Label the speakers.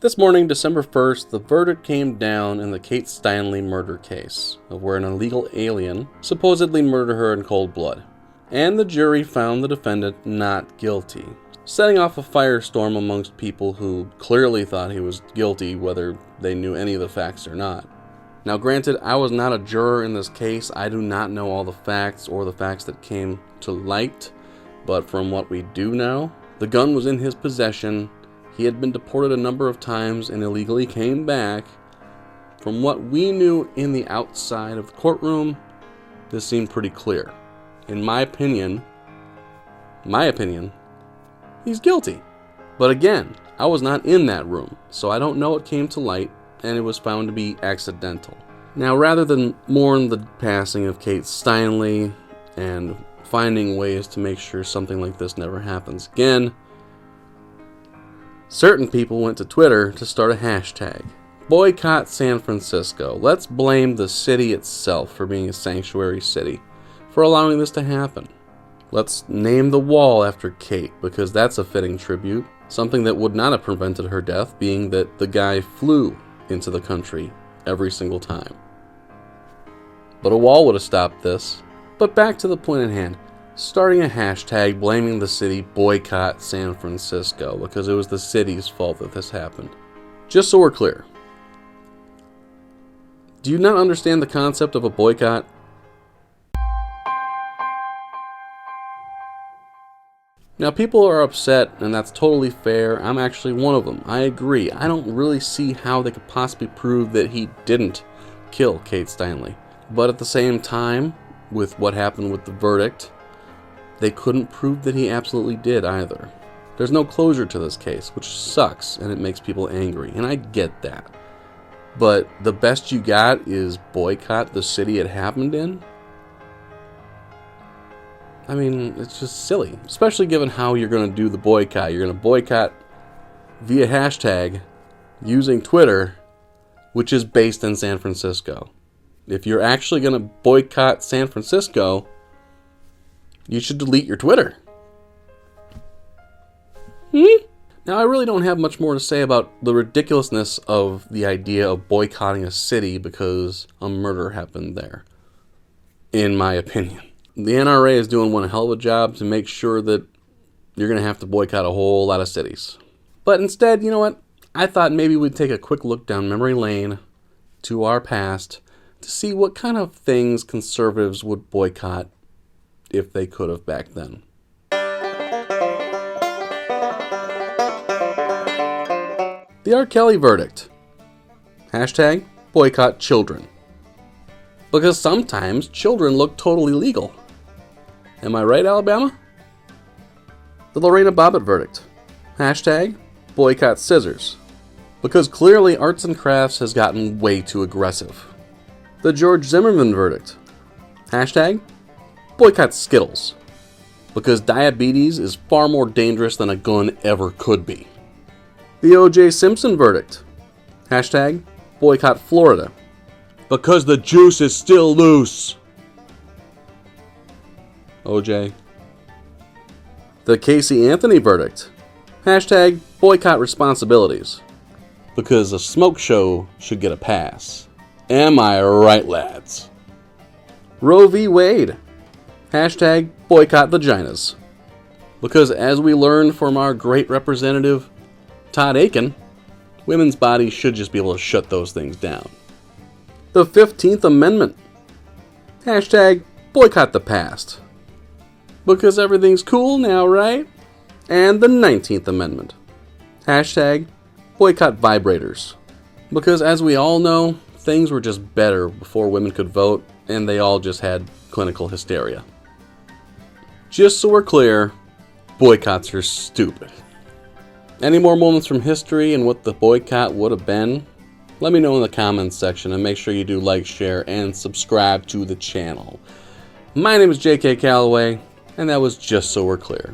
Speaker 1: This morning, December 1st, the verdict came down in the Kate Steinle murder case, of where an illegal alien supposedly murdered her in cold blood. And the jury found the defendant not guilty, setting off a firestorm amongst people who clearly thought he was guilty, whether they knew any of the facts or not. Now granted, I was not a juror in this case. I do not know all the facts or the facts that came to light, but from what we do know, the gun was in his possession. He had been deported a number of times and illegally came back. From what we knew in the outside of the courtroom, this seemed pretty clear. In my opinion, he's guilty. But again, I was not in that room, so I don't know what came to light, and it was found to be accidental. Now, rather than mourn the passing of Kate Steinle and finding ways to make sure something like this never happens again, certain people went to Twitter to start a hashtag. Boycott San Francisco. Let's blame the city itself for being a sanctuary city, for allowing this to happen. Let's name the wall after Kate, because that's a fitting tribute. Something that would not have prevented her death, being that the guy flew into the country every single time. But a wall would have stopped this. But back to the point at hand. Starting a hashtag blaming the city Boycott San Francisco, because it was the city's fault that this happened. Just so we're clear, do you not understand the concept of a boycott? Now, people are upset, and that's totally fair. I'm actually one of them. I agree. I don't really see how they could possibly prove that he didn't kill Kate Steinle. But at the same time, with what happened with the verdict, they couldn't prove that he absolutely did either. There's no closure to this case, which sucks, and it makes people angry, and I get that. But the best you got is boycott the city it happened in? I mean, it's just silly, especially given how you're going to do the boycott. You're going to boycott via hashtag using Twitter, which is based in San Francisco. If you're actually going to boycott San Francisco, you should delete your Twitter. Now, I really don't have much more to say about the ridiculousness of the idea of boycotting a city because a murder happened there, in my opinion. The NRA is doing one hell of a job to make sure that you're going to have to boycott a whole lot of cities. But instead, you know what? I thought maybe we'd take a quick look down memory lane to our past to see what kind of things conservatives would boycott if they could have back then. The R. Kelly verdict. Hashtag boycott children. Because sometimes children look totally legal. Am I right, Alabama? The Lorena Bobbitt verdict. Hashtag boycott scissors. Because clearly arts and crafts has gotten way too aggressive. The George Zimmerman verdict. Hashtag boycott Skittles. Because diabetes is far more dangerous than a gun ever could be. The O.J. Simpson verdict. Hashtag boycott Florida. Because the juice is still loose. OJ. The Casey Anthony verdict. Hashtag boycott responsibilities. Because a smoke show should get a pass. Am I right, lads? Roe v. Wade. Hashtag boycott vaginas. Because as we learned from our great representative, Todd Aiken, women's bodies should just be able to shut those things down. The 15th Amendment. Hashtag boycott the past. Because everything's cool now, right? And the 19th Amendment. Hashtag boycott vibrators. Because as we all know, things were just better before women could vote, and they all just had clinical hysteria. Just so we're clear, boycotts are stupid. Any more moments from history and what the boycott would have been? Let me know in the comments section, and make sure you do like, share, and subscribe to the channel. My name is J.K. Calloway, and that was Just So We're Clear.